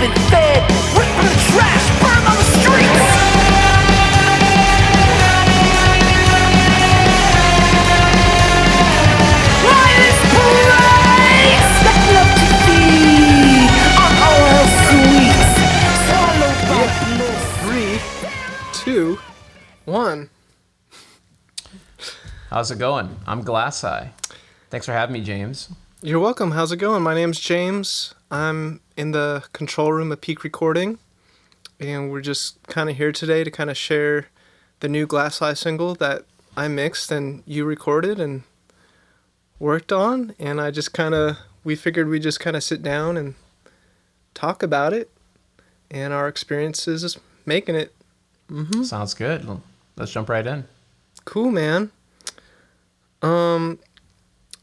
been fed. Rip from the trash, burn on the streets. Light is Perez. That love to feed on oil sweets. Swallowed by bliss. 3, 2, 1. How's it going? I'm Glass Eye. Thanks for having me, James. You're welcome. How's it going? My name's James. I'm in the control room of Pique Recording, and we're just kind of here today to kind of share the new Glass Eye single that I mixed and you recorded and worked on. And we figured we'd just kind of sit down and talk about it and our experiences making it. Mm-hmm. Sounds good. Well, let's jump right in. Cool, man.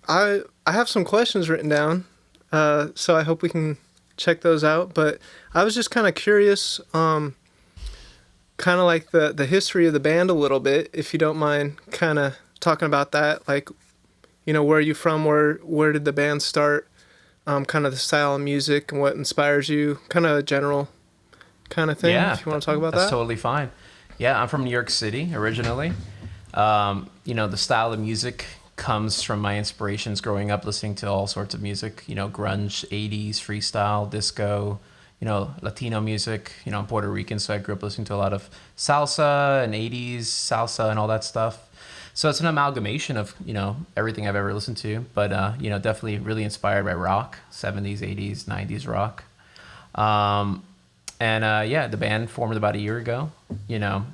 I have some questions written down, so I hope we can check those out. But I was just kind of curious, kind of like the history of the band a little bit, if you don't mind kind of talking about that. Like, you know, where are you from? Where did the band start? Kind of the style of music and what inspires you, kind of a general kind of thing. Yeah, if you want to talk about that's that. totally fine. Yeah, I'm from New York City originally. You know, the style of music comes from my inspirations growing up listening to all sorts of music, you know, grunge, 80s, freestyle, disco, you know, Latino music. You know, I'm Puerto Rican, so I grew up listening to a lot of salsa and 80s salsa and all that stuff. So it's an amalgamation of, you know, everything I've ever listened to, but, you know, definitely really inspired by rock, 70s, 80s, 90s rock. Yeah, the band formed about a year ago. You know,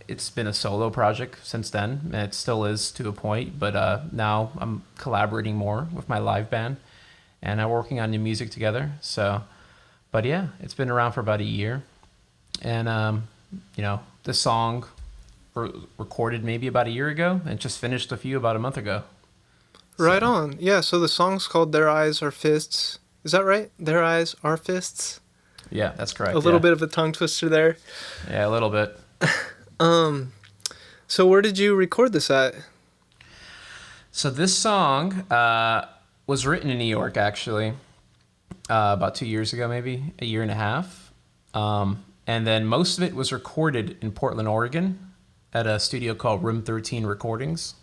it's been a solo project since then, and it still is to a point, but now I'm collaborating more with my live band, and I'm working on new music together. So, but yeah, it's been around for about a year, and you know, the song recorded maybe about a year ago, and just finished a few about a month ago. Right on. Yeah, so the song's called Their Eyes Are Fists. Is that right? Their Eyes Are Fists? Yeah, that's correct. A little bit of a tongue twister there. Yeah, a little bit. So where did you record this at? So this song was written in New York, actually, about 2 years ago, maybe a year and a half. And then most of it was recorded in Portland, Oregon, at a studio called Room 13 Recordings.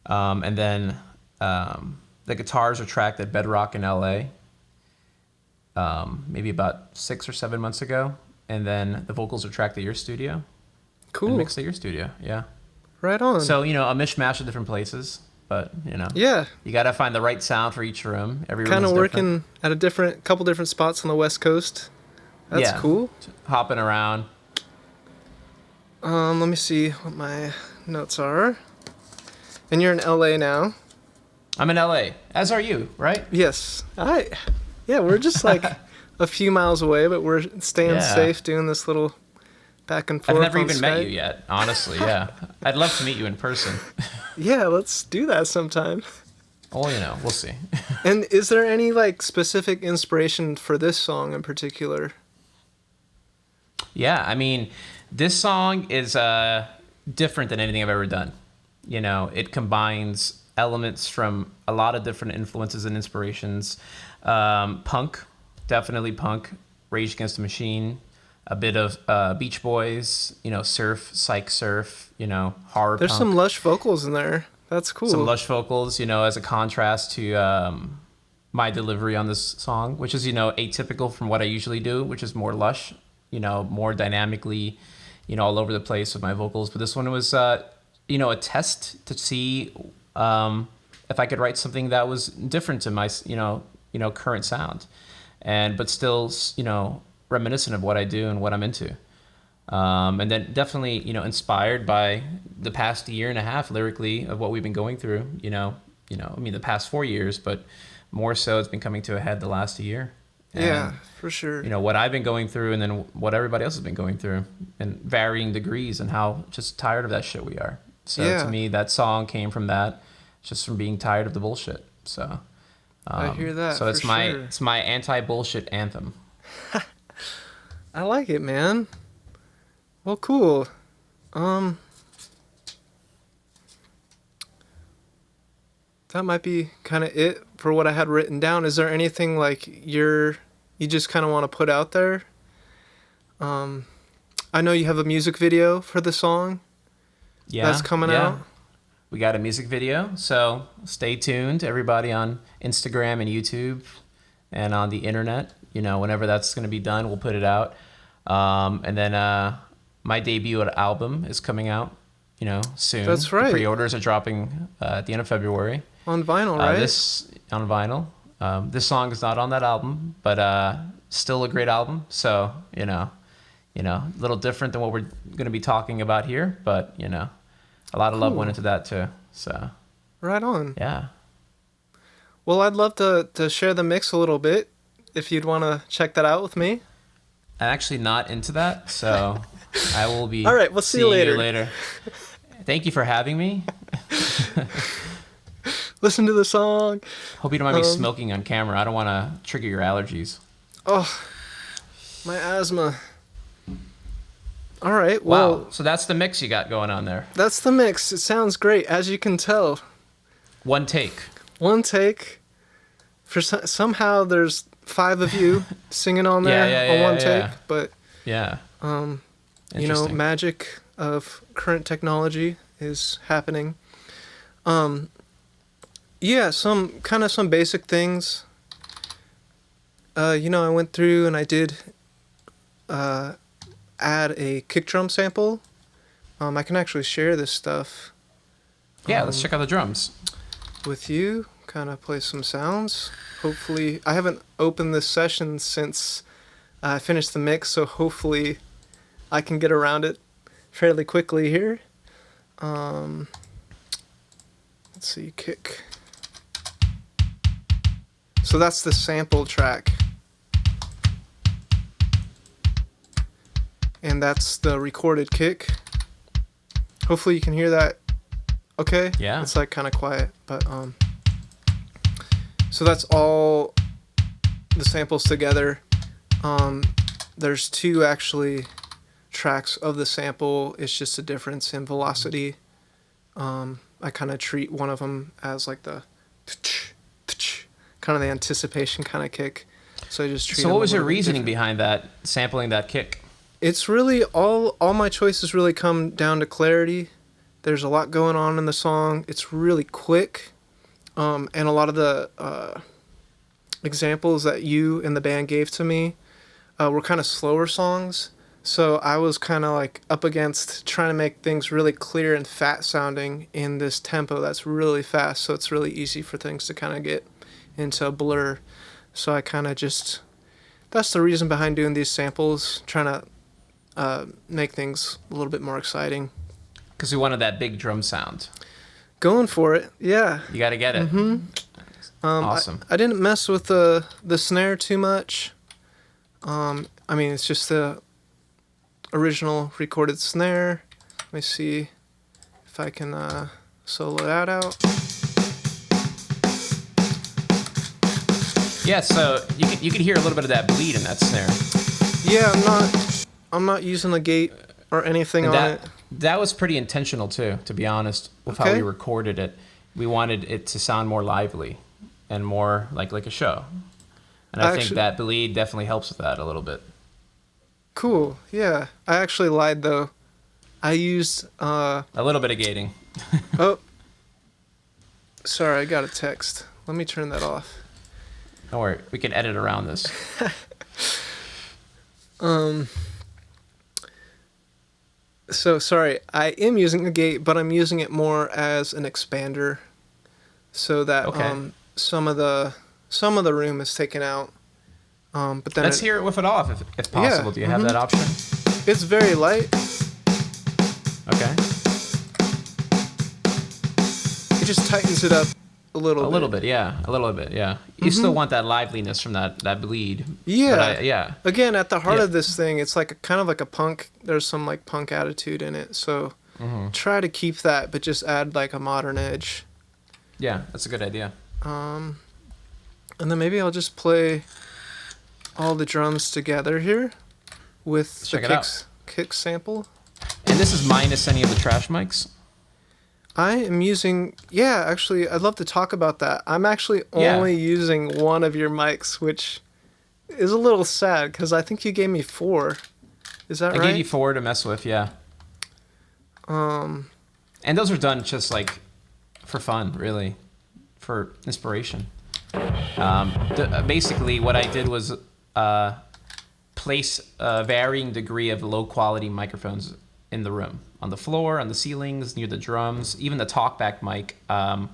And then the guitars are tracked at Bedrock in LA, maybe about 6 or 7 months ago. And then the vocals are tracked at your studio. Cool. And mixed at your studio, yeah. Right on. So, you know, a mishmash of different places, but, you know. Yeah. You got to find the right sound for each room. Every room kind is of different. working at a couple different spots on the West Coast. That's cool. Hopping around. Let me see what my notes are. And you're in LA now. I'm in LA, as are you, right? Yes. Yeah, we're just like a few miles away, but we're staying safe doing this little back and forth. I've never on even Skype. met you yet, honestly, yeah. I'd love to meet you in person. Yeah, let's do that sometime. Well, you know, we'll see. And is there any like specific inspiration for this song in particular? Yeah, I mean, this song is different than anything I've ever done. You know, it combines elements from a lot of different influences and inspirations. Punk, definitely punk, Rage Against the Machine, a bit of Beach Boys, you know, surf, psych surf, you know, horror There's punk. some lush vocals in there. That's cool. Some lush vocals, you know, as a contrast to my delivery on this song, which is, you know, atypical from what I usually do, which is more lush, you know, more dynamically, you know, all over the place with my vocals. But this one was, you know, a test to see if I could write something that was different to my, you know, current sound, but still, you know, reminiscent of what I do and what I'm into. And then definitely, you know, inspired by the past year and a half lyrically of what we've been going through, you know, I mean, the past 4 years, but more so it's been coming to a head the last year. And, yeah, for sure. You know, what I've been going through and then what everybody else has been going through in varying degrees and how just tired of that shit we are. So to me, that song came from that, just from being tired of the bullshit. So I hear that. So it's for my sure. it's my anti-bullshit anthem. I like it, man. Well, cool. That might be kind of it for what I had written down. Is there anything like you're you just kind of want to put out there. I know you have a music video for the song. Yeah, that's coming out. We got a music video, so stay tuned, everybody on Instagram and YouTube and on the internet. You know, whenever that's going to be done, we'll put it out. And then my debut album is coming out, you know, soon. That's right. The pre-orders are dropping at the end of February. On vinyl, right? On vinyl. This song is not on that album, but still a great album. So, you know, a little different than what we're going to be talking about here, but, you know, a lot of love went into that too. So, right on. Yeah. Well, I'd love to share the mix a little bit if you'd want to check that out with me. I'm actually not into that, so I will be. All right, we'll see you later. Thank you for having me. Listen to the song. Hope you don't mind me smoking on camera. I don't want to trigger your allergies. Oh, my asthma. All right, well. Wow, so that's the mix you got going on there. That's the mix. It sounds great, as you can tell. One take. One take. Somehow there's 5 of you singing on there on one take, but yeah, you know, magic of current technology is happening. Yeah, some basic things. You know, I went through and I did add a kick drum sample. I can actually share this stuff. Yeah, let's check out the drums with you. Kind of play some sounds. Hopefully, I haven't opened this session since I finished the mix, so hopefully I can get around it fairly quickly here. Let's see, kick. So that's the sample track. And that's the recorded kick. Hopefully you can hear that okay. Yeah. It's like kind of quiet, but so that's all the samples together. There's 2 actually tracks of the sample. It's just a difference in velocity. I kind of treat one of them as like the kind of the anticipation kind of kick. So I just treat. So what was your reasoning behind that, sampling that kick? It's really all my choices really come down to clarity. There's a lot going on in the song. It's really quick. And a lot of the examples that you and the band gave to me were kind of slower songs. So I was kind of like up against trying to make things really clear and fat sounding in this tempo that's really fast. So it's really easy for things to kind of get into a blur. So I kind of just, that's the reason behind doing these samples, trying to make things a little bit more exciting. Because we wanted that big drum sound. Going for it, yeah. You got to get it. Mm-hmm. Awesome. I didn't mess with the snare too much. I mean, it's just the original recorded snare. Let me see if I can solo that out. Yeah, so you could hear a little bit of that bleed in that snare. Yeah, I'm not using a gate or anything on it. That was pretty intentional too, to be honest, with how we recorded it. We wanted it to sound more lively and more like a show. And I think that bleed definitely helps with that a little bit. Cool, yeah. I actually lied though. I used a little bit of gating. Oh. Sorry, I got a text. Let me turn that off. Don't worry, we can edit around this. So sorry, I am using a gate, but I'm using it more as an expander, so that some of the room is taken out. But then let's hear it with it off, if possible. Yeah, do you have that option? It's very light. Okay. It just tightens it up a little bit. A little bit, yeah. You still want that liveliness from that bleed. Yeah. Yeah. Again, at the heart of this thing, it's like kind of like a punk. There's some like punk attitude in it. So try to keep that, but just add like a modern edge. Yeah, that's a good idea. And then maybe I'll just play all the drums together here with the kick sample. And this is minus any of the trash mics? I am using, actually, I'd love to talk about that. I'm actually only using one of your mics, which is a little sad because I think you gave me 4. Is that right? I gave you 4 to mess with, yeah. And those are done just like for fun, really, for inspiration. Basically, what I did was place a varying degree of low-quality microphones in the room, on the floor, on the ceilings, near the drums, even the talkback mic. I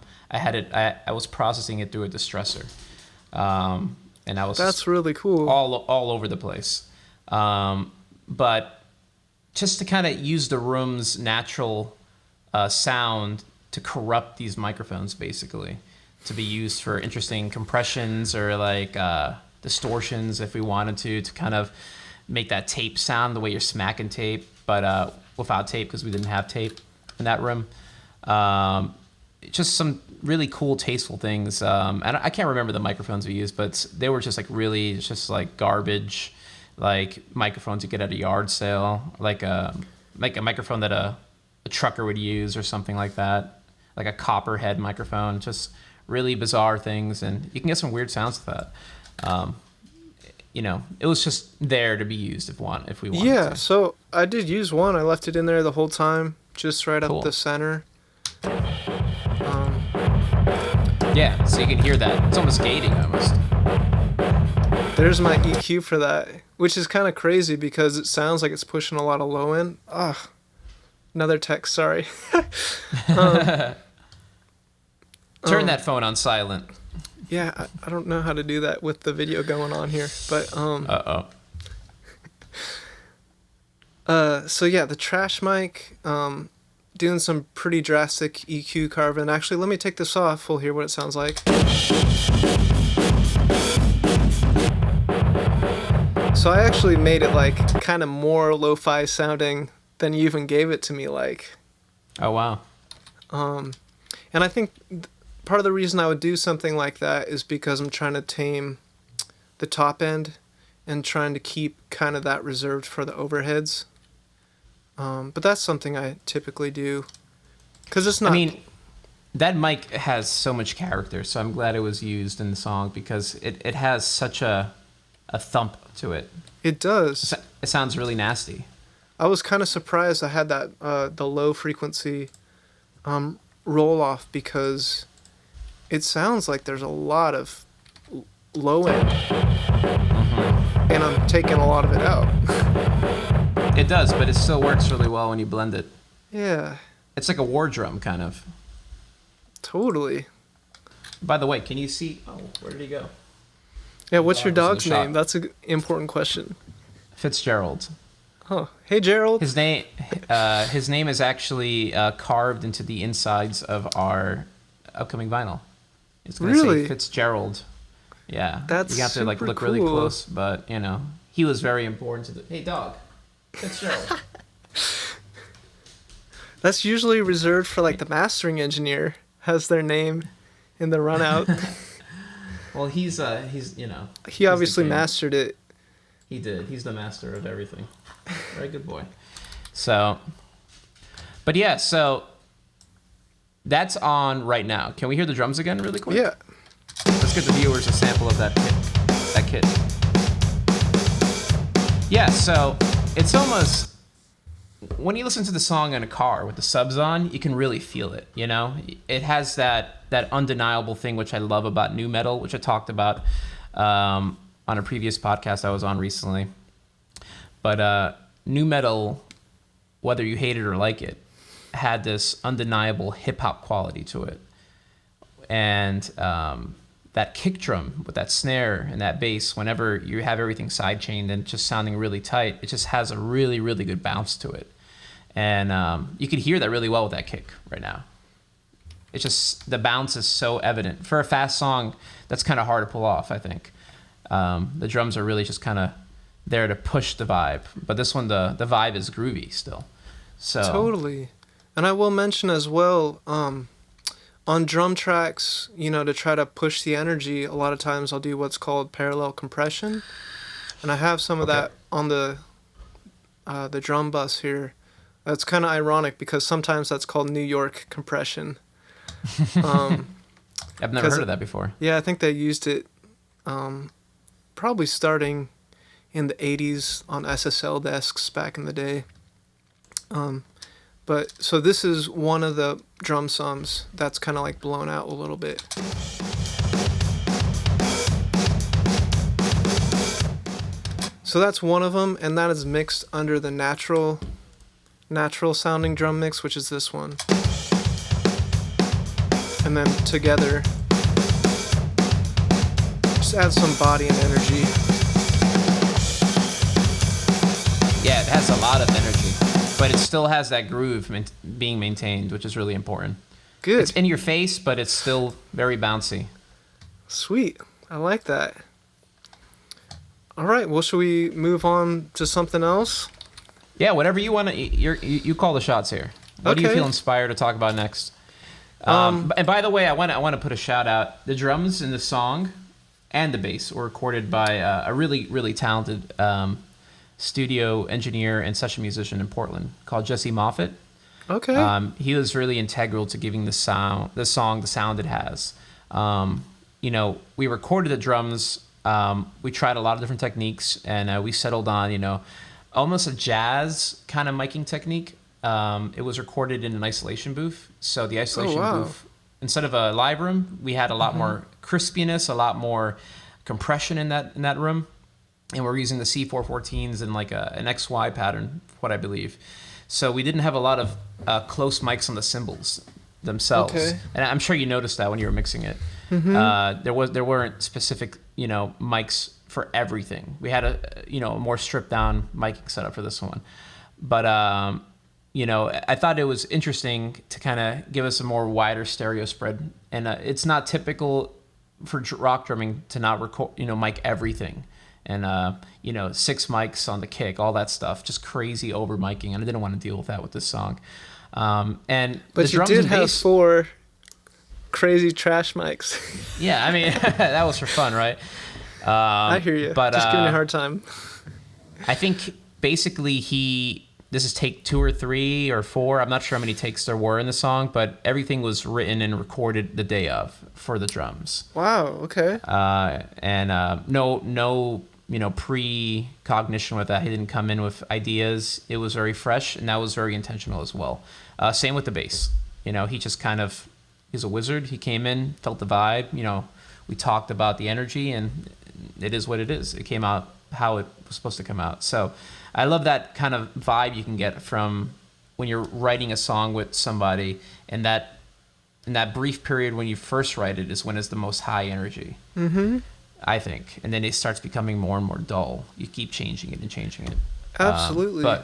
was processing it through a distressor, and I was That's really cool. all over the place. But just to kind of use the room's natural sound to corrupt these microphones, basically, to be used for interesting compressions or like distortions if we wanted to kind of make that tape sound the way you're smacking tape, but without tape because we didn't have tape in that room. Just some really cool, tasteful things. And I can't remember the microphones we used, but they were just like really just like garbage, like microphones you get at a yard sale, like a microphone that a trucker would use or something like that, like a copperhead microphone. Just really bizarre things, and you can get some weird sounds with that. It was just there to be used if we wanted to. So I did use one. I left it in there the whole time, just right up the center. Yeah, so you can hear that. It's almost gating almost. There's my EQ for that, which is kind of crazy because it sounds like it's pushing a lot of low end. Ugh. Another text, sorry. Turn that phone on silent. Yeah, I don't know how to do that with the video going on here, but so yeah, the trash mic, doing some pretty drastic EQ carving. Actually, let me take this off. We'll hear what it sounds like. So I actually made it like kind of more lo-fi sounding than you even gave it to me like. Oh wow. And I think part of the reason I would do something like that is because I'm trying to tame the top end and trying to keep kind of that reserved for the overheads. But that's something I typically do because it's not. I mean, that mic has so much character, so I'm glad it was used in the song because it has such a thump to it. It does. It sounds really nasty. I was kind of surprised I had that the low frequency roll off because it sounds like there's a lot of low end, and I'm taking a lot of it out. It does, but it still works really well when you blend it. Yeah. It's like a war drum, kind of. Totally. By the way, can you see... Oh, where did he go? Yeah, what's your dog's name? That's an important question. Fitzgerald. Huh. Hey, Gerald. His name is actually carved into the insides of our upcoming vinyl. It's going to say Fitzgerald. Yeah. That's you have to like look cool. really close, but he was very important to the... Hey, dog. Fitzgerald. That's usually reserved for like the mastering engineer has their name in the run out. Well, he's he obviously mastered it. He did. He's the master of everything. Very good boy. So, but yeah, so that's on right now. Can we hear the drums again really quick? Yeah. Let's get the viewers a sample of that kit. Yeah, so it's almost, when you listen to the song in a car with the subs on, you can really feel it, It has that undeniable thing which I love about nu metal, which I talked about on a previous podcast I was on recently. But nu metal, whether you hate it or like it, had this undeniable hip-hop quality to it. And that kick drum with that snare and that bass, whenever you have everything side-chained and just sounding really tight, it just has a really, really good bounce to it. And you can hear that really well with that kick right now. It's just, the bounce is so evident. For a fast song, that's kind of hard to pull off, I think. The drums are really just kind of there to push the vibe. But this one, the vibe is groovy still. So Totally. And I will mention as well, on drum tracks, to try to push the energy, a lot of times I'll do what's called parallel compression. And I have some of that on the drum bus here. It's kind of ironic because sometimes that's called New York compression. I've never heard of that before. Yeah, I think they used it probably starting in the 80s on SSL desks back in the day. But so this is one of the drum sums that's kind of like blown out a little bit. So that's one of them, and that is mixed under the natural sounding drum mix, which is this one. And then together, just add some body and energy. Yeah, it has a lot of energy, but it still has that groove being maintained, which is really important. Good. It's in your face, but it's still very bouncy. Sweet. I like that. All right, well, should we move on to something else? Yeah, whatever you want to. You call the shots here. What do you feel inspired to talk about next? And by the way, I want to put a shout out. The drums in the song and the bass were recorded by a really, really talented studio engineer and session musician in Portland called Jesse Moffitt. Okay. He was really integral to giving the song the sound it has. We recorded the drums. We tried a lot of different techniques, and we settled on, almost a jazz kind of miking technique. It was recorded in an isolation booth. So the isolation booth, instead of a live room, we had a lot more crispiness, a lot more compression in that room. And we're using the C414s and like an XY pattern, what I believe. So we didn't have a lot of close mics on the cymbals themselves. Okay. And I'm sure you noticed that when you were mixing it. There weren't specific, mics for everything. We had a more stripped down miking setup for this one. But, I thought it was interesting to kind of give us a more wider stereo spread. And it's not typical for rock drumming to not record, mic everything. And, 6 mics on the kick, all that stuff, just crazy over miking. And I didn't want to deal with that with this song. But you did have 4 crazy trash mics. Yeah, I mean, that was for fun, right? I hear you. But just giving you a hard time. I think basically this is take 2 or 3 or 4. I'm not sure how many takes there were in the song, but everything was written and recorded the day of for the drums. Wow. Okay. No precognition with that. He didn't come in with ideas. It was very fresh, and that was very intentional as well. Same with the bass. He just kind of, he's a wizard. He came in, felt the vibe. We talked about the energy, and it is what it is. It came out how it was supposed to come out. So I love that kind of vibe you can get from when you're writing a song with somebody, and that in that brief period when you first write it is when it's the most high energy. Mm-hmm. I think. And then it starts becoming more and more dull. You keep changing it and changing it. Absolutely. With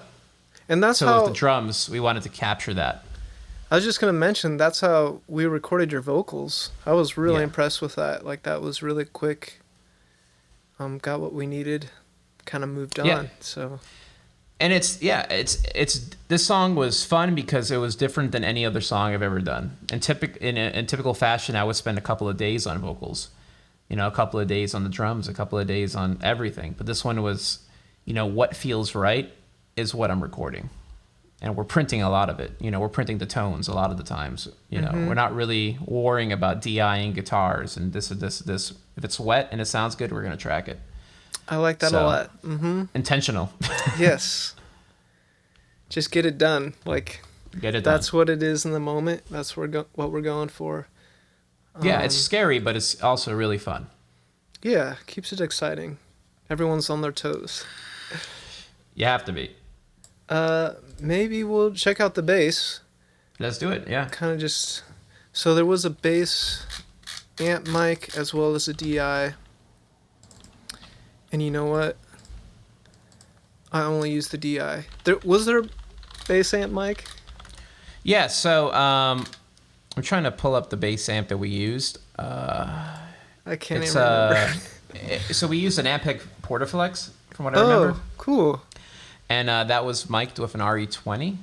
the drums, we wanted to capture that. I was just going to mention, that's how we recorded your vocals. I was really impressed with that. Like, that was really quick. Got what we needed, kind of moved on. Yeah. So. And it's this song was fun because it was different than any other song I've ever done. In typical fashion, I would spend a couple of days on vocals. A couple of days on the drums, a couple of days on everything. But this one was, what feels right is what I'm recording. And we're printing a lot of it. We're printing the tones a lot of the times. We're not really worrying about DI-ing guitars and this or this or this. If it's wet and it sounds good, we're going to track it. I like that a lot. Mm-hmm. Intentional. Yes. Just get it done. Like, get it done. That's what it is in the moment. That's what we're going for. Yeah, it's scary, but it's also really fun. Yeah, keeps it exciting. Everyone's on their toes. You have to be. Maybe we'll check out the bass. Let's do it, yeah. Kind of just... So there was a bass amp mic as well as a DI. And you know what? I only used the DI. Was there a bass amp mic? Yeah, so I'm trying to pull up the bass amp that we used. I can't even remember. So we used an Ampeg Portaflex, from what I remember. Oh, cool. And that was mic'd with an RE20,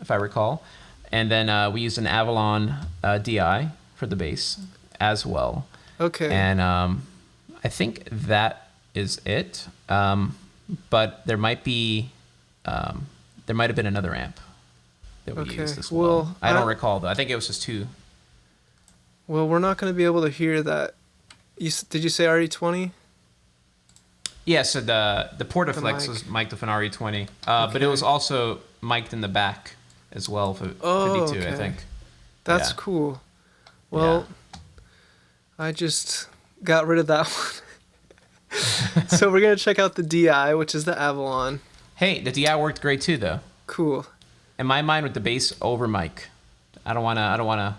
if I recall. And then we used an Avalon DI for the bass as well. Okay. And I think that is it. But there might have been another amp that we used as well. I don't recall, though. I think it was just 2. Well, we're not going to be able to hear that. Did you say RE20? Yeah, so the Portaflex mic. was mic'd with an RE20, but it was also mic'd in the back as well for 52, okay. I think. That's Yeah. cool. Well, I just got rid of that one. So we're gonna check out the DI, which is the Avalon. Hey, the DI worked great too, though. Cool. In my mind, with the bass over mic, I don't wanna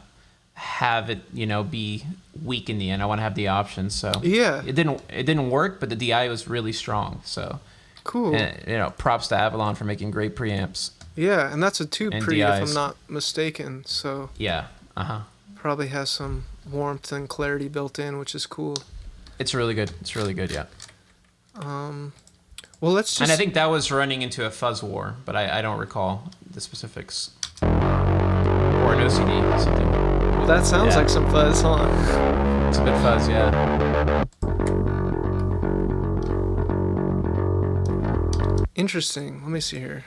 have it, be weak in the end. I want to have the option. So Yeah. it didn't work, but the DI was really strong. So Cool. and, props to Avalon for making great preamps. Yeah, and that's a Tube And Pre, if DIs. I'm not mistaken. So Yeah. probably has some warmth and clarity built in, which is cool. It's really good. Yeah. Well, let's just. And I think that was running into a fuzz war, but I don't recall the specifics. Or an OCD, something. Well, that sounds like some fuzz, huh? It's a bit fuzz, yeah. Interesting. Let me see here.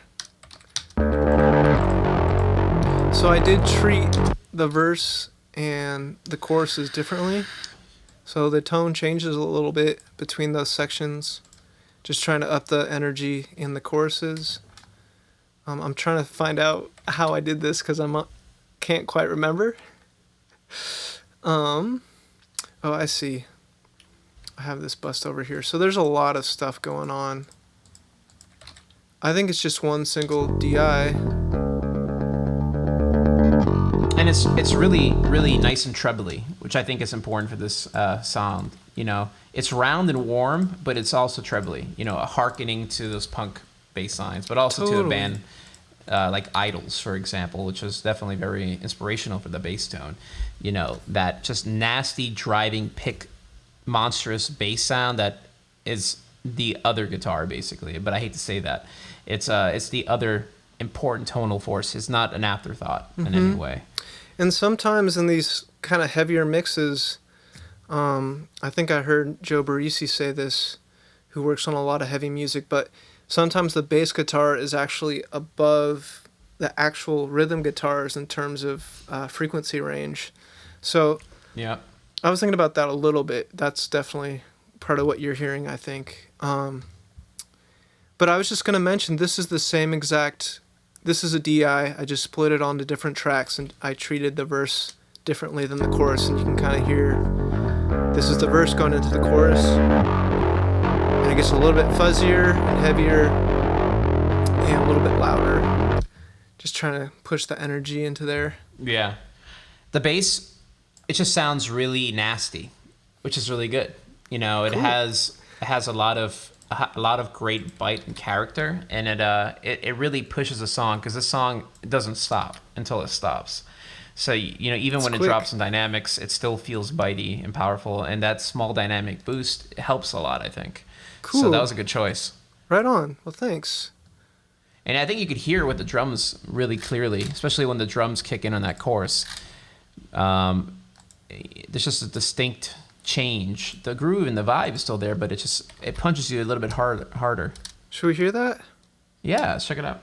So I did treat the verse and the choruses differently. So the tone changes a little bit between those sections. Just trying to up the energy in the choruses. I'm trying to find out how I did this because can't quite remember. Oh, I see. I have this bust over here. So there's a lot of stuff going on. I think it's just one single DI. And it's really, really nice and trebly, which I think is important for this sound. It's round and warm, but it's also trebly. Hearkening to those punk bass lines, but also to a band like Idols, for example, which was definitely very inspirational for the bass tone. That just nasty driving pick, monstrous bass sound that is the other guitar, basically. But I hate to say that. It's the other important tonal force. It's not an afterthought in any way. And sometimes in these kind of heavier mixes, I think I heard Joe Barresi say this, who works on a lot of heavy music, but sometimes the bass guitar is actually above the actual rhythm guitars in terms of frequency range. So Yeah. I was thinking about that a little bit. That's definitely part of what you're hearing, I think. But I was just going to mention, this is a DI. I just split it onto different tracks, and I treated the verse differently than the chorus, and you can kind of hear, this is the verse going into the chorus, and it gets a little bit fuzzier and heavier, and a little bit louder. Just trying to push the energy into there. Yeah. The bass, it just sounds really nasty, which is really good. It has a lot of great bite and character, and it really pushes a song, because this song doesn't stop until it stops. So even when it drops in dynamics, it still feels bitey and powerful, and that small dynamic boost helps a lot, I think. Cool. So that was a good choice. Right on. Well, thanks. And I think you could hear with the drums really clearly, especially when the drums kick in on that chorus. There's just a distinct change. The groove and the vibe is still there, but it punches you a little bit harder. Should we hear that? Yeah, let's check it out.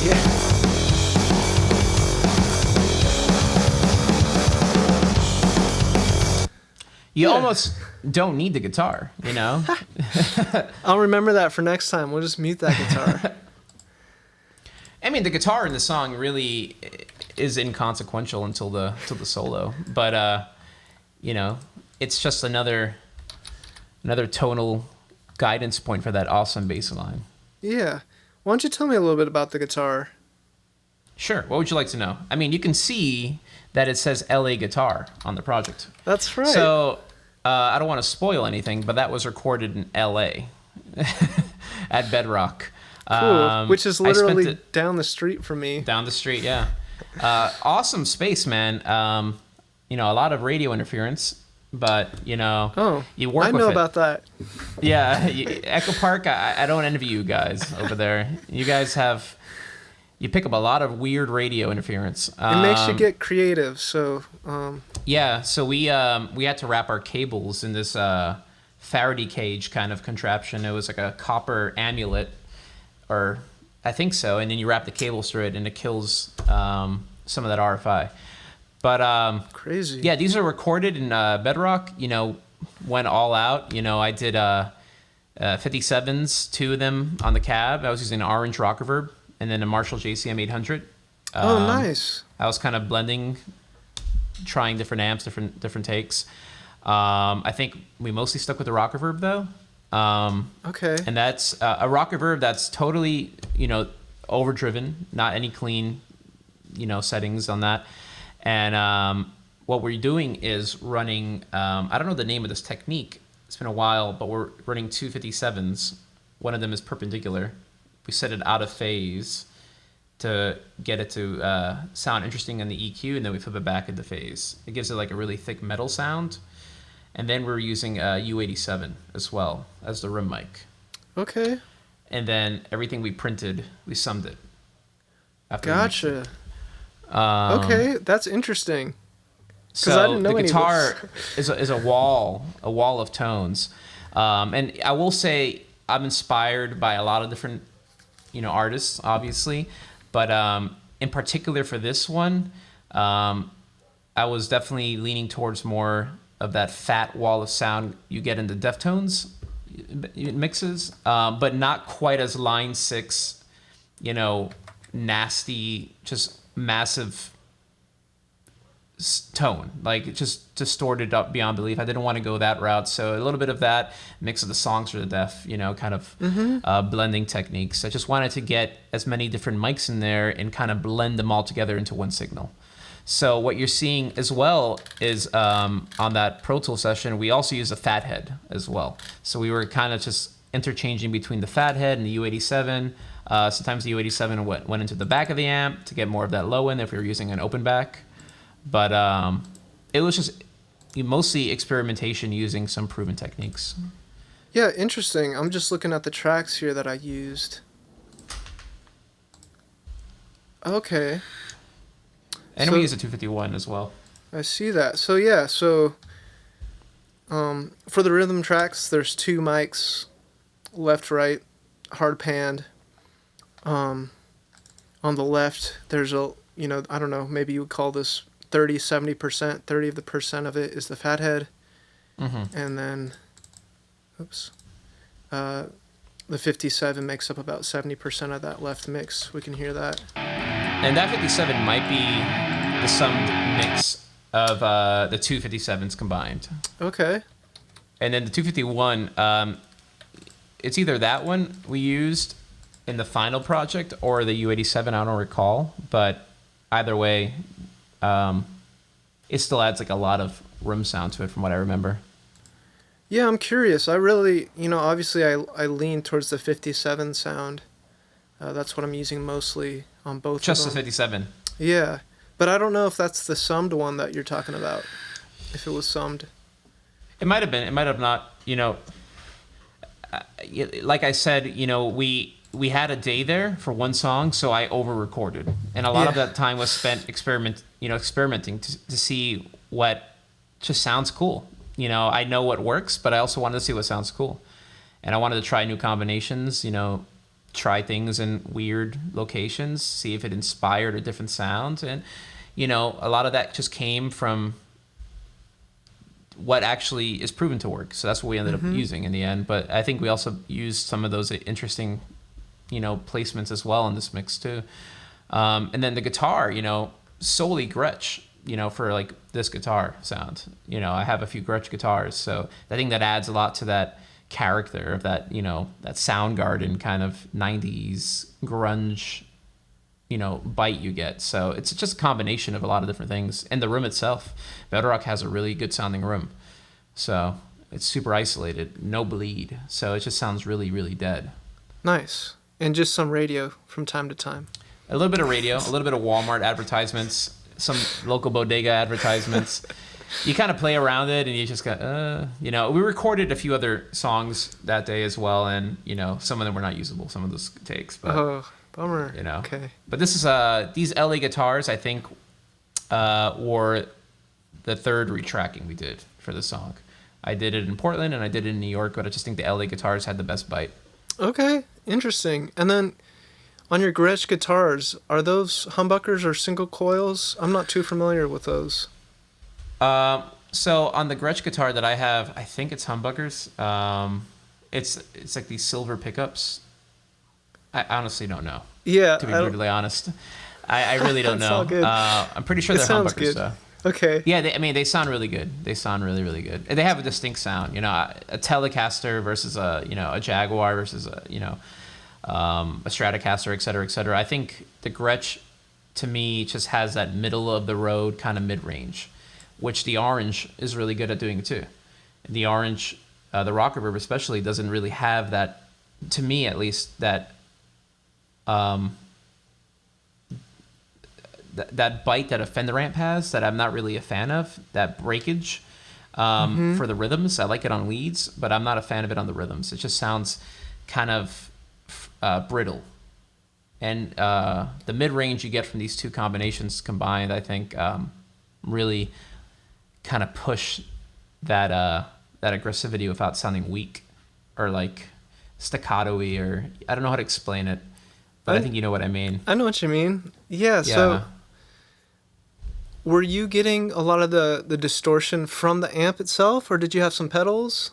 Yeah. You almost don't need the guitar, I'll remember that for next time. We'll just mute that guitar. I mean, the guitar in the song really is inconsequential until the solo, but it's just another tonal guidance point for that awesome bass line. Yeah. Why don't you tell me a little bit about the guitar? Sure. What would you like to know? I mean, you can see that it says LA Guitar on the project. That's right. So I don't want to spoil anything, but that was recorded in LA at Bedrock. Cool. Which is literally down the street from me. Down the street, yeah. Awesome space, man. A lot of radio interference, but you work with it. I know about that. Yeah, Echo Park. I don't envy you guys over there. You guys you pick up a lot of weird radio interference. It makes you get creative. So. Yeah. So we had to wrap our cables in this Faraday cage kind of contraption. It was like a copper amulet, or I think so. And then you wrap the cables through it, and it kills some of that RFI. But Crazy. yeah, these are recorded in Bedrock. Went all out. I did 57s, 2 of them on the cab. I was using an orange Rocketverb and then a Marshall JCM 800. Oh, nice. I was kind of blending, trying different amps, different takes. I think we mostly stuck with the Rocketverb though. Okay. And that's a Rocketverb that's totally, overdriven, not any clean, settings on that. And what we're doing is running, I don't know the name of this technique. It's been a while, but we're running 257s. One of them is perpendicular. We set it out of phase to get it to sound interesting in the EQ, and then we flip it back into phase. It gives it like a really thick metal sound. And then we're using U87 as well as the room mic. Okay. And then everything we printed, we summed it. Gotcha. Okay, that's interesting. So I didn't know the guitar is a wall of tones. And I will say I'm inspired by a lot of different, artists, obviously. But in particular for this one, I was definitely leaning towards more of that fat wall of sound you get in the Deftones mixes, but not quite as line 6, nasty, just massive tone, like it just distorted up beyond belief. I didn't want to go that route, so a little bit of that mix of the songs for the Def, kind of blending techniques. I just wanted to get as many different mics in there and kind of blend them all together into one signal. So what you're seeing as well is on that Pro Tool session, we also used a Fathead as well. So we were kind of just interchanging between the Fathead and the U87. Sometimes the U87 went into the back of the amp to get more of that low end if we were using an open back. But it was just mostly experimentation using some proven techniques. Yeah, interesting. I'm just looking at the tracks here that I used. Okay. And we use a 251 as well. I see that. So yeah, for the rhythm tracks, there's 2 mics, left, right, hard panned. On the left, there's a, I don't know, maybe you would call this 30-70%. 30 of the percent of it is the Fathead. And then, the 57 makes up about 70% of that left mix. We can hear that. And that 57 might be the summed mix of the 2 57s combined. Okay. And then the 251, it's either that one we used in the final project or the U87, I don't recall. But either way, it still adds like a lot of room sound to it from what I remember. Yeah, I'm curious. I really, obviously I lean towards the 57 sound. That's what I'm using mostly on both Just of them. the 57. Yeah, but I don't know if that's the summed one that you're talking about. If it was summed. It might have been. It might have not. Like I said, we had a day there for one song, so I over-recorded, and a lot of that time was spent experimenting to see what just sounds cool. I know what works, but I also wanted to see what sounds cool, and I wanted to try new combinations. Try things in weird locations, see if it inspired a different sound. And, a lot of that just came from what actually is proven to work. So that's what we ended up using in the end. But I think we also used some of those interesting, placements as well in this mix too. And then the guitar, solely Gretsch, for like this guitar sound. I have a few Gretsch guitars. So I think that adds a lot to that character of that, that Soundgarden kind of 90s grunge, bite you get. So it's just a combination of a lot of different things. And the room itself, Bedrock has a really good sounding room. So it's super isolated, no bleed. So it just sounds really, really dead. Nice. And just some radio from time to time. A little bit of radio, a little bit of Walmart advertisements, some local bodega advertisements. You kind of play around it, and you just got, we recorded a few other songs that day as well, and, some of them were not usable, some of those takes. But, oh, bummer. Okay. But this is, these LA guitars, I think, were the third retracking we did for the song. I did it in Portland, and I did it in New York, but I just think the LA guitars had the best bite. Okay, interesting. And then On your Gretsch guitars, are those humbuckers or single coils? I'm not too familiar with those. So on the Gretsch guitar that I have, I think it's humbuckers. It's like these silver pickups. I honestly don't know. Yeah. To be brutally honest, I really don't know. All good. I'm pretty sure It they're sounds humbuckers good. though. Okay. Yeah, they sound really good. They sound really, really good. And they have a distinct sound. You know, a Telecaster versus a Jaguar versus a Stratocaster, et cetera, et cetera. I think the Gretsch, to me, just has that middle of the road kind of mid range, which the Orange is really good at doing too. The Orange, the Rocketverb especially, doesn't really have that, to me at least, that that bite that a Fender amp has that I'm not really a fan of, that breakage for the rhythms. I like it on leads, but I'm not a fan of it on the rhythms. It just sounds kind of brittle. And the mid-range you get from these two combinations combined, I think, really kind of push that that aggressivity without sounding weak or like staccato-y, or I don't know how to explain it, but I think you know what I mean. I know what you mean. Yeah. So were you getting a lot of the distortion from the amp itself, or did you have some pedals?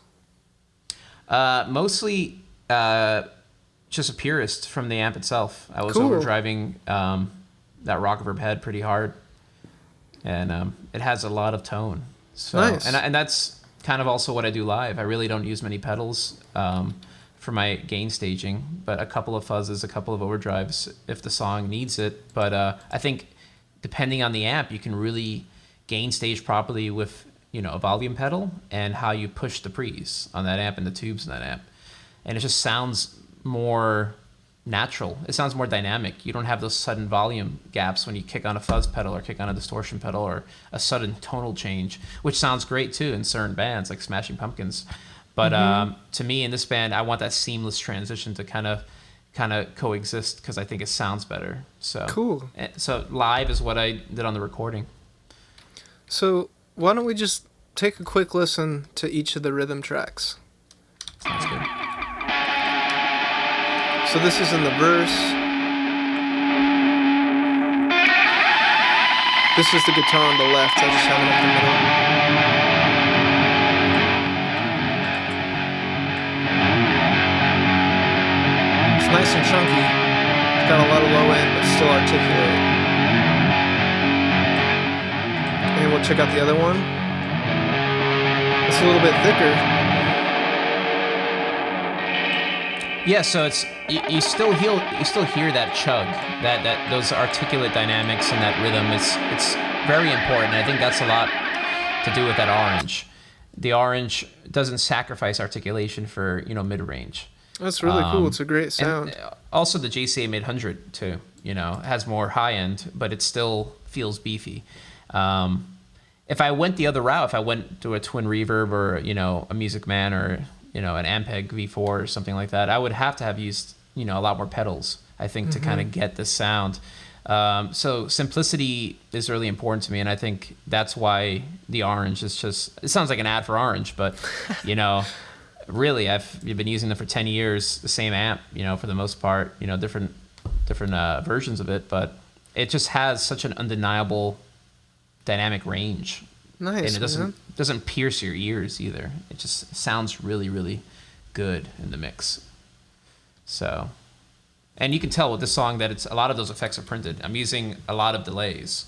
Mostly just a purist from the amp itself. I was Cool. overdriving that Rocketverb head pretty hard, and it has a lot of tone. So, Nice. And that's kind of also what I do live. I really don't use many pedals for my gain staging, but a couple of fuzzes, a couple of overdrives if the song needs it. But I think depending on the amp, you can really gain stage properly with a volume pedal and how you push the pre's on that amp and the tubes in that amp, and it just sounds more natural. It sounds more dynamic. You don't have those sudden volume gaps when you kick on a fuzz pedal or kick on a distortion pedal, or a sudden tonal change, which sounds great too in certain bands like Smashing Pumpkins. But to me, in this band, I want that seamless transition to kind of coexist, because I think it sounds better. So Cool. So live is what I did on the recording. So why don't we just take a quick listen to each of the rhythm tracks? Sounds good. So this is in the verse. This is the guitar on the left. I just have it up the middle. It's nice and chunky. It's got a lot of low end, but still articulate. And we'll check out the other one. It's a little bit thicker. Yeah, so it's you still hear that chug, that those articulate dynamics and that rhythm. It's very important. I think that's a lot to do with that Orange. The Orange doesn't sacrifice articulation for mid range. That's really cool. It's a great sound. And also the JCA 800 too. Has more high end, but it still feels beefy. If I went the other route, if I went to a twin reverb or a Music Man or an Ampeg V4 or something like that, I would have to have used a lot more pedals, I think, to kind of get this sound. So simplicity is really important to me, and I think that's why the Orange is just, it sounds like an ad for Orange, but really I've been using them for 10 years, the same amp, for the most part, different versions of it, but it just has such an undeniable dynamic range. Nice. And it doesn't pierce your ears either. It just sounds really, really good in the mix. So, and you can tell with this song that it's a lot of those effects are printed. I'm using a lot of delays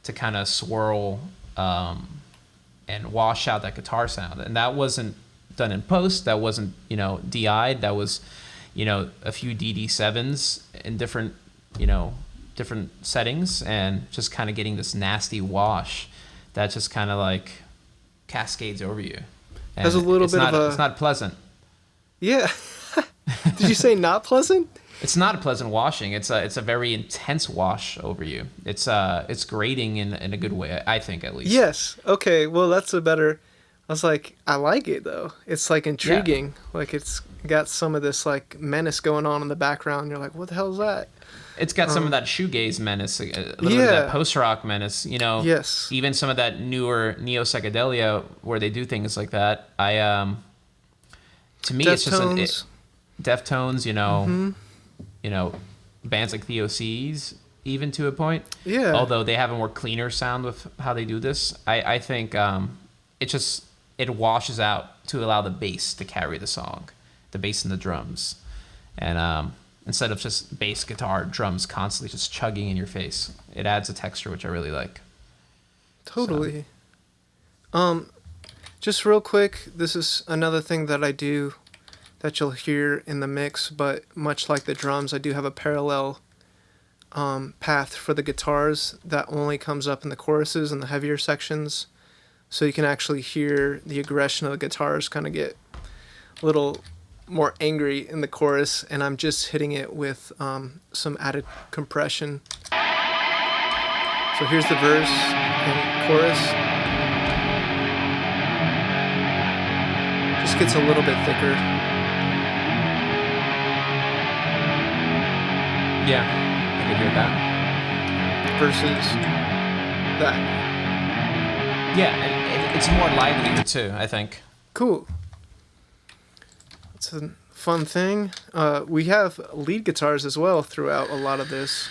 to kind of swirl and wash out that guitar sound. And that wasn't done in post. That wasn't DI'd. That was a few DD7s in different settings, and just kind of getting this nasty wash that just kind of like cascades over you. And has a little bit of a... It's not pleasant. Yeah. Did you say not pleasant? It's not a pleasant washing. It's a very intense wash over you. It's grating in a good way, I think, at least. Yes. Okay. Well, that's a better... I was like, I like it though. It's like intriguing. Yeah. Like it's got some of this like menace going on in the background. You're like, what the hell is that? It's got some of that shoegaze menace, a little bit of that post-rock menace, Yes. Even some of that newer neo-psychedelia where they do things like that. To me, it's just... Deftones, bands like the OCs, even to a point. Yeah. Although they have a more cleaner sound with how they do this, I think it washes out to allow the bass to carry the song, the bass and the drums, and instead of just bass, guitar, drums constantly just chugging in your face, it adds a texture which I really like. Totally. Just real quick, this is another thing that I do that you'll hear in the mix, but much like the drums, I do have a parallel path for the guitars that only comes up in the choruses and the heavier sections. So you can actually hear the aggression of the guitars kind of get a little more angry in the chorus, and I'm just hitting it with some added compression. So here's the verse and chorus. Just gets a little bit thicker. Yeah, I could hear that. Versus that. Yeah, and it's more livelier too, I think. Cool. It's a fun thing. We have lead guitars as well throughout a lot of this.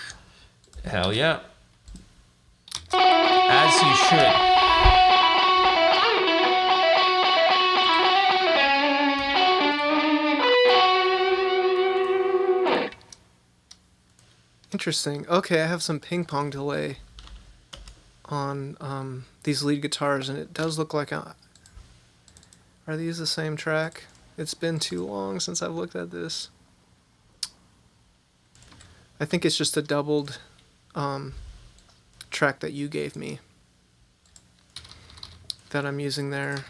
Hell yeah. As you should. Interesting. Okay, I have some ping pong delay on these lead guitars, and it does look like are these the same track? It's been too long since I've looked at this. I think it's just a doubled track that you gave me that I'm using there.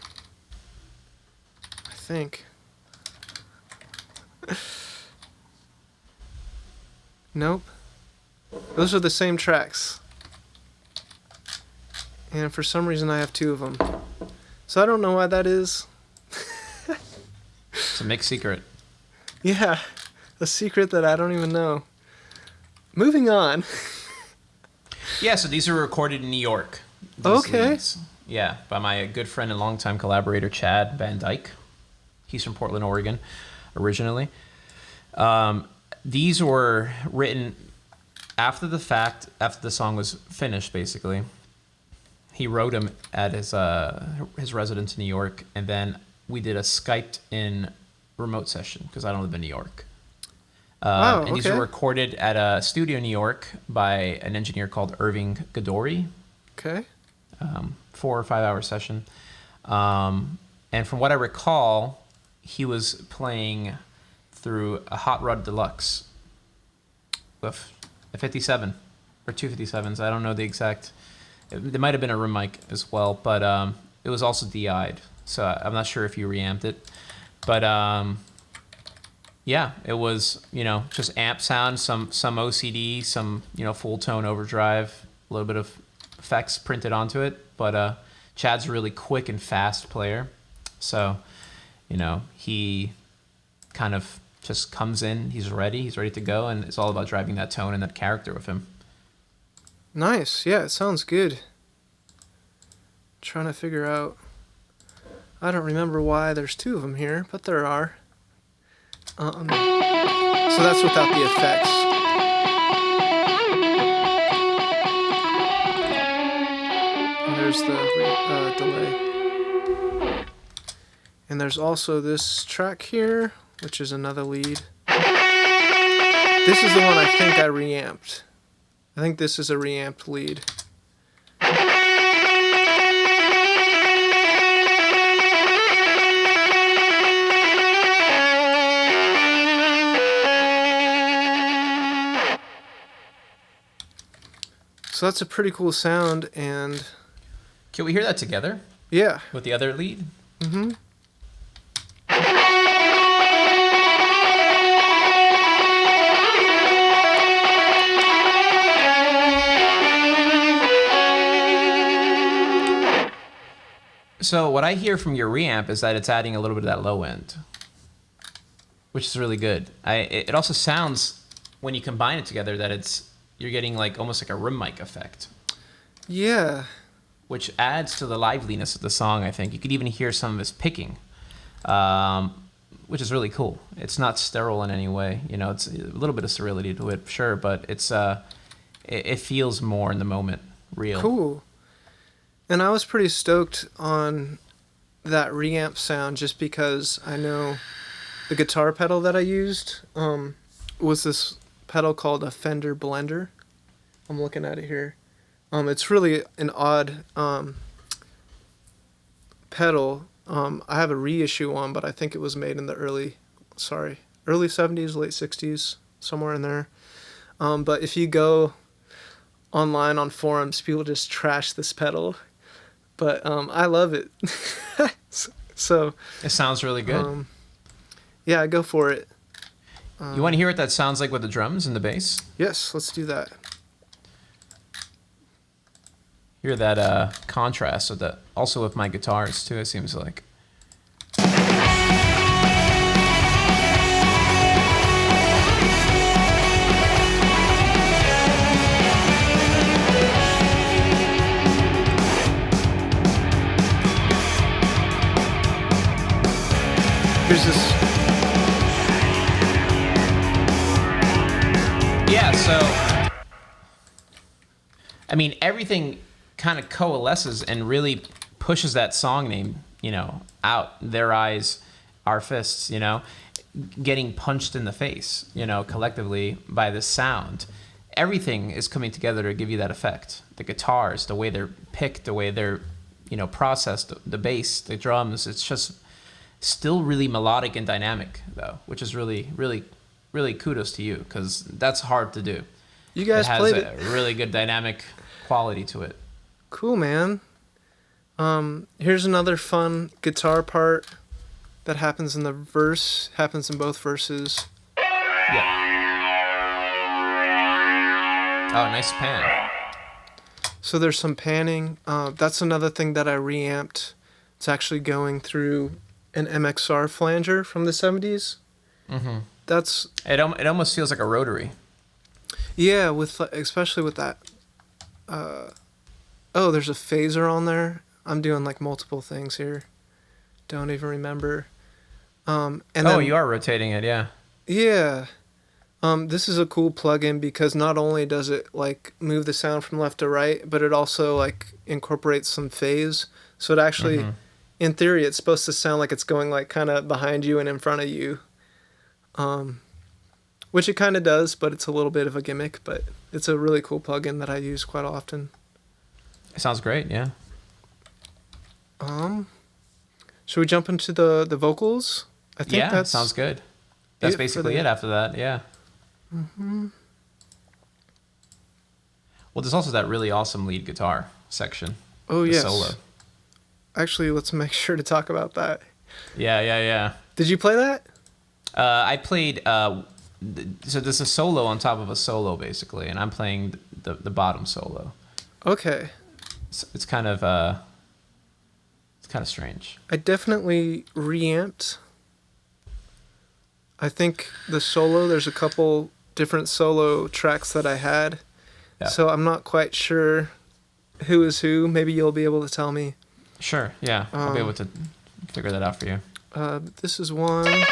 I think. Nope. Those are the same tracks. And for some reason I have two of them. So I don't know why that is. It's a mixed secret. Yeah, a secret that I don't even know. Moving on. Yeah, so these are recorded in New York. Okay. Leads. Yeah, by my good friend and longtime collaborator, Chad Van Dyke. He's from Portland, Oregon, originally. These were written after the fact, after the song was finished, basically. He wrote them at his residence in New York, and then we did a Skyped-in remote session, because I don't live in New York. And these were recorded at a studio in New York by an engineer called Irving Gadori. Okay. 4 or 5 hour session. And from what I recall, he was playing through a Hot Rod Deluxe with a 57 or 257s. I don't know the exact. There might have been a room mic as well, but it was also DI'd. So I'm not sure if you reamped it. But yeah, it was, just amp sound, some OCD, some, Fulltone overdrive, a little bit of effects printed onto it. But Chad's a really quick and fast player. So, he kind of just comes in, he's ready to go, and it's all about driving that tone and that character with him. Nice. Yeah, it sounds good. Trying to figure out. I don't remember why there's two of them here, but there are. So that's without the effects. And there's the delay. And there's also this track here, which is another lead. This is the one I think I reamped. I think this is a reamped lead. So that's a pretty cool sound, and Can we hear that together yeah. with the other lead? Mm-hmm. So what I hear from your reamp is that it's adding a little bit of that low end, which is really good. It also sounds, when you combine it together, that you're getting almost like a room mic effect. Yeah. Which adds to the liveliness of the song, I think. You could even hear some of his picking. which is really cool. It's not sterile in any way. You know, it's a little bit of sterility to it, sure, but it feels more in the moment, real. Cool. And I was pretty stoked on that reamp sound just because I know the guitar pedal that I used was this pedal called a Fender Blender. I'm looking at it here. It's really an odd pedal. I have a reissue one, but I think it was made in the early 70s, late 60s, somewhere in there. But if you go online on forums, people just trash this pedal. But I love it. So it sounds really good. Yeah, go for it. You want to hear what that sounds like with the drums and the bass? Yes, let's do that. Hear that contrast with that, also with my guitars too, it seems like. Here's this. Yeah, so I mean, everything kind of coalesces and really pushes that song name, you know, out. Their eyes, our fists, you know, getting punched in the face, you know, collectively by this sound. Everything is coming together to give you that effect. The guitars, the way they're picked, the way they're, you know, processed, the bass, the drums, it's just still really melodic and dynamic though, which is really, really, really kudos to you, because that's hard to do. You guys played it. It has a really good dynamic quality to it. Cool, man. Here's another fun guitar part that happens in the verse, happens in both verses. Yeah. Oh, nice pan. So there's some panning. That's another thing that I reamped. It's actually going through an MXR Flanger from the 70s. Mm-hmm. That's it almost feels like a rotary. Yeah, with especially with that. Oh, there's a phaser on there. I'm doing like multiple things here. Don't even remember. And then, you are rotating it, yeah. Yeah. This is a cool plugin because not only does it like move the sound from left to right, but it also like incorporates some phase. So it actually, in theory, it's supposed to sound like it's going like kind of behind you and in front of you. Which it kind of does, but it's a little bit of a gimmick. But it's a really cool plugin that I use quite often. It sounds great, yeah. Should we jump into the vocals? I think that sounds good. That's basically it after that, yeah. Mm-hmm. Well, there's also that really awesome lead guitar section. Oh, yes. Solo. Actually, let's make sure to talk about that. Yeah. Did you play that? I played... so there's a solo on top of a solo, basically, and I'm playing the bottom solo. Okay. It's kind of strange. I definitely reamped. I think the solo, there's a couple different solo tracks that I had. Yeah. So I'm not quite sure who is who. Maybe you'll be able to tell me. Sure, yeah. I'll be able to figure that out for you. This is one.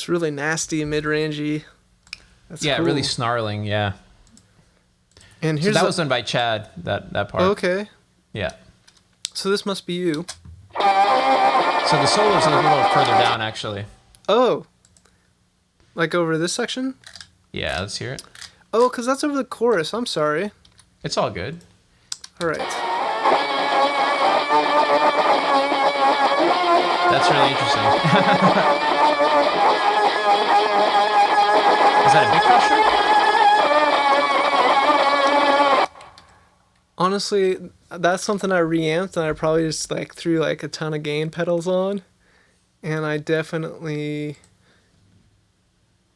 Really nasty and mid-rangey. That's cool. Really snarling, yeah. And so that was done by Chad, that part. Okay. Yeah. So this must be you. So the solo's a little further down, actually. Oh. Like over this section? Yeah, let's hear it. Oh, because that's over the chorus. I'm sorry. It's all good. All right. That's really interesting. Is that a big crusher? Honestly, that's something I reamped, and I probably just like threw like a ton of gain pedals on, and I definitely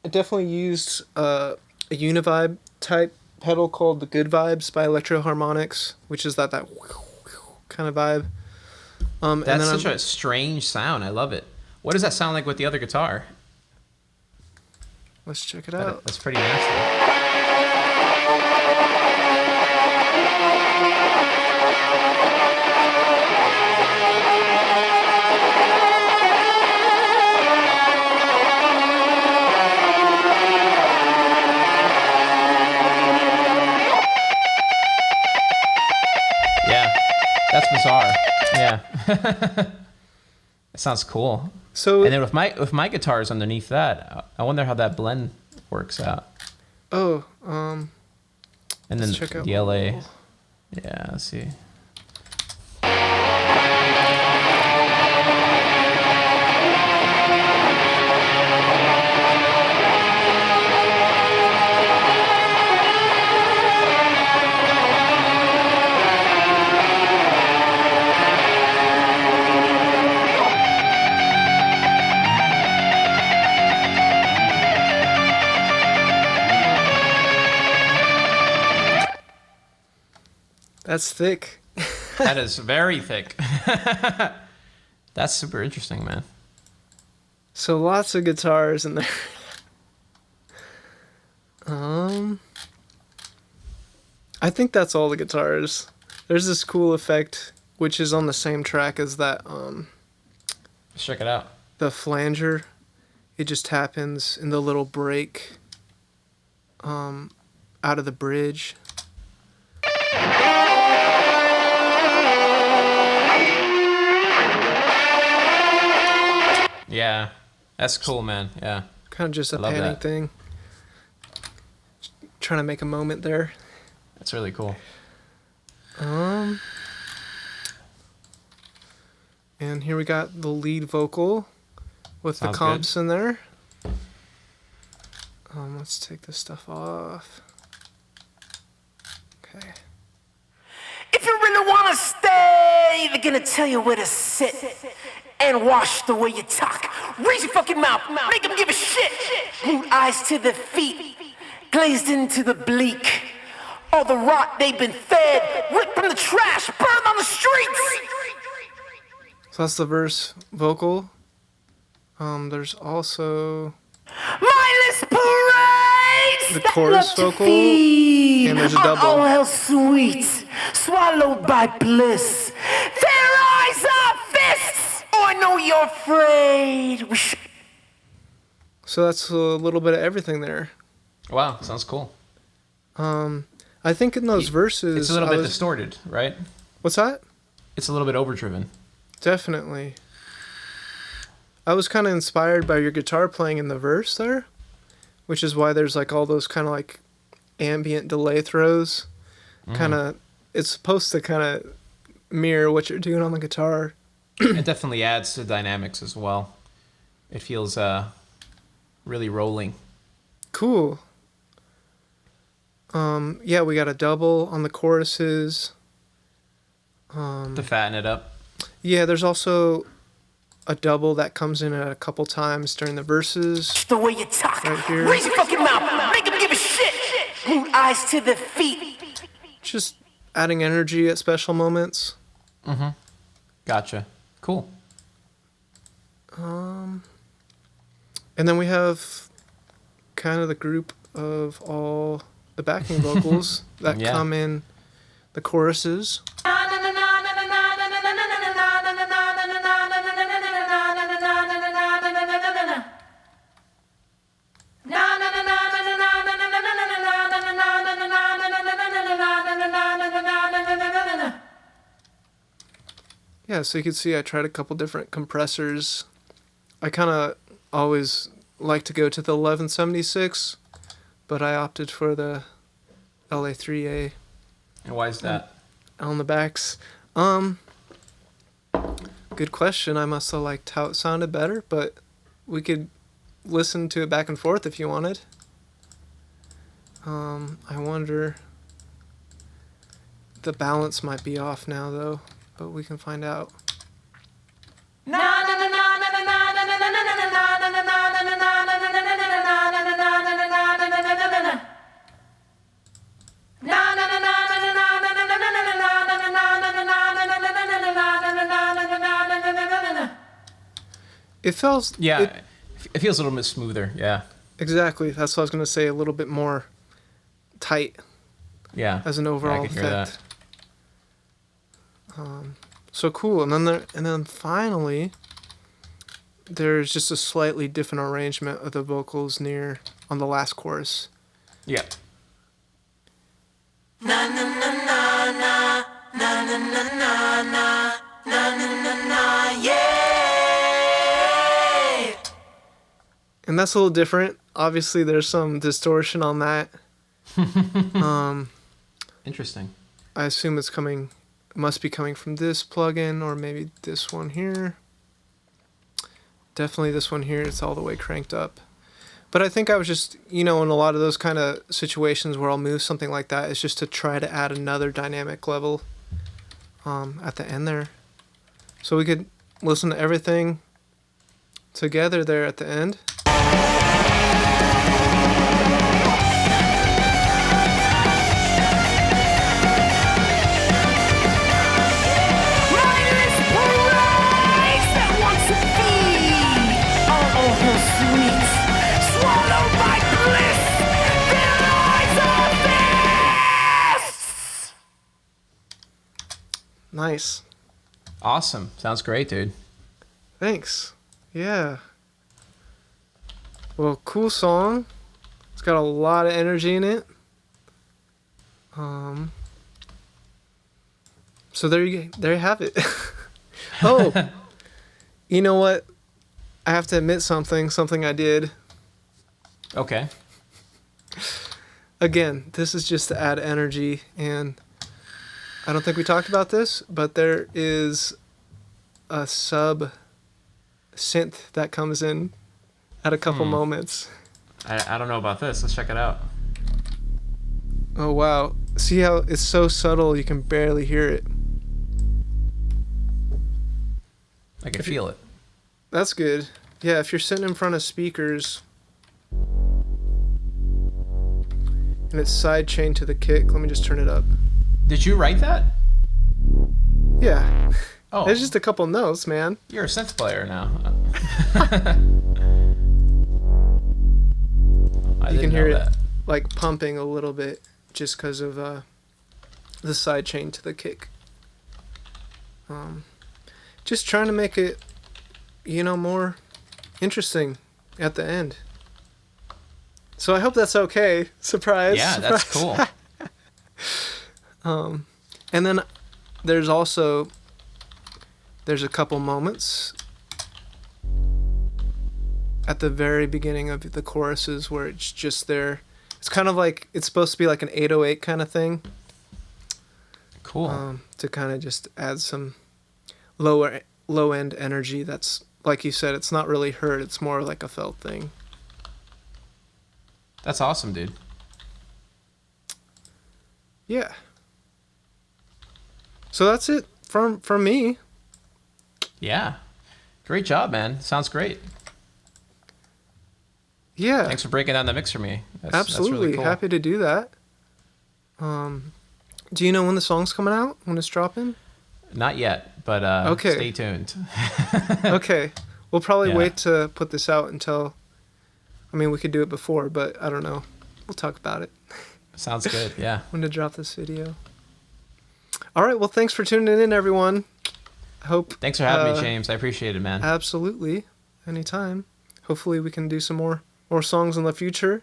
used a Univibe type pedal called the Good Vibes by Electro-Harmonix, which is that kind of vibe. That's such a strange sound. I love it. What does that sound like with the other guitar? Let's check it out. That's pretty nasty. That's bizarre. Yeah. It sounds cool. So, and then with my guitars underneath that, I wonder how that blend works out. Oh, and then check out the LA. Yeah, let's see. That's thick. That is very thick. That's super interesting, man. So lots of guitars in there. I think that's all the guitars. There's this cool effect which is on the same track as that Let's check it out. The flanger. It just happens in the little break out of the bridge. Yeah, that's cool, man. Yeah. Kind of just a panning thing. Just trying to make a moment there. That's really cool. And here we got the lead vocal with Sounds the comps in there. Let's take this stuff off. Okay. If you really wanna stay, they're gonna tell you where to sit and watch the way you talk. Raise your fucking mouth, make them give a shit. Glued eyes to their feet, glazed into the bleak. All the rot they've been fed, ripped from the trash, burned on the streets. So that's the verse vocal. There's also mindless parades, the chorus vocal, and there's a double. All hell sweet, swallowed by bliss. Their eyes are fists. Oh, I know you're afraid. So that's a little bit of everything there. Wow, sounds cool. I think in those verses, it's a little bit distorted, right? What's that? It's a little bit overdriven. Definitely. I was kind of inspired by your guitar playing in the verse there, which is why there's like all those kind of like ambient delay throws. Kind of, it's supposed to kind of mirror what you're doing on the guitar. It definitely adds to dynamics as well. It feels really rolling. Cool. Yeah, we got a double on the choruses. To fatten it up. Yeah, there's also a double that comes in a couple times during the verses. The way you talk, right here. raise your fucking mouth, make them give a shit. Glued eyes to their feet. Just adding energy at special moments. Gotcha. Cool. And then we have kind of the group of all the backing vocals that come in the choruses. Yeah, so you can see I tried a couple different compressors. I kind of always like to go to the 1176, but I opted for the LA3A. And why is that? On the backs. Good question. I must have liked how it sounded better, but we could listen to it back and forth if you wanted. I wonder. The balance might be off now though, but we can find out. It feels... Yeah, it feels a little bit smoother, yeah. Exactly. That's what I was going to say. A little bit more tight. Yeah. As an overall I can hear effect. So cool. And then finally, there's just a slightly different arrangement of the vocals on the last chorus. Yeah. Na na na na na na na na na na na na na yeah. And that's a little different. Obviously, there's some distortion on that. Interesting. I assume must be coming from this plugin or maybe this one here. Definitely this one here. It's all the way cranked up. But I think I was just, in a lot of those kind of situations where I'll move something like that, is just to try to add another dynamic level at the end there. So we could listen to everything together there at the end. Nice. Awesome. Sounds great, dude. Thanks. Yeah. Well, cool song. It's got a lot of energy in it. So there you have it. Oh, you know what? I have to admit something I did. Okay. Again, this is just to add energy, and I don't think we talked about this, but there is a sub synth that comes in at a couple moments. I don't know about this. Let's check it out. Oh, wow. See how it's so subtle you can barely hear it. I can feel it. That's good. Yeah, if you're sitting in front of speakers and it's sidechained to the kick, let me just turn it up. Did you write that? Yeah. Oh. There's just a couple notes, man. You're a synth player now. You can hear it like pumping a little bit just because of the sidechain to the kick. Just trying to make it, more interesting at the end. So I hope that's okay. Surprise. Yeah, surprise. that's cool. And then there's a couple moments at the very beginning of the choruses where it's just there. It's kind of like, it's supposed to be like an 808 kind of thing. Cool. To kind of just add some low end energy. That's, like you said, it's not really heard. It's more like a felt thing. That's awesome, dude. Yeah. So that's it from me. Yeah. Great job, man. Sounds great. Yeah. Thanks for breaking down the mix for me. Absolutely. That's really cool. Happy to do that. Do you know when the song's coming out? When it's dropping? Not yet, but okay. Stay tuned. Okay. We'll probably Yeah. wait to put this out until... we could do it before, but I don't know. We'll talk about it. Sounds good, yeah. When to drop this video. All right. Well, thanks for tuning in, everyone. I hope... Thanks for having me, James. I appreciate it, man. Absolutely. Anytime. Hopefully we can do some more songs in the future.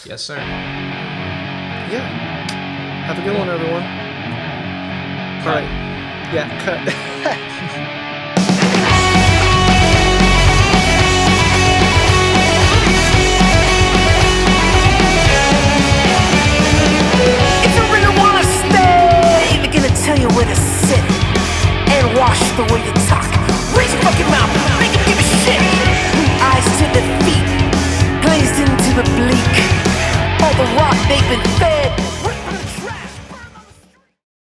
Yes, sir. Yeah. Have a good one, everyone. All right. Yeah, cut.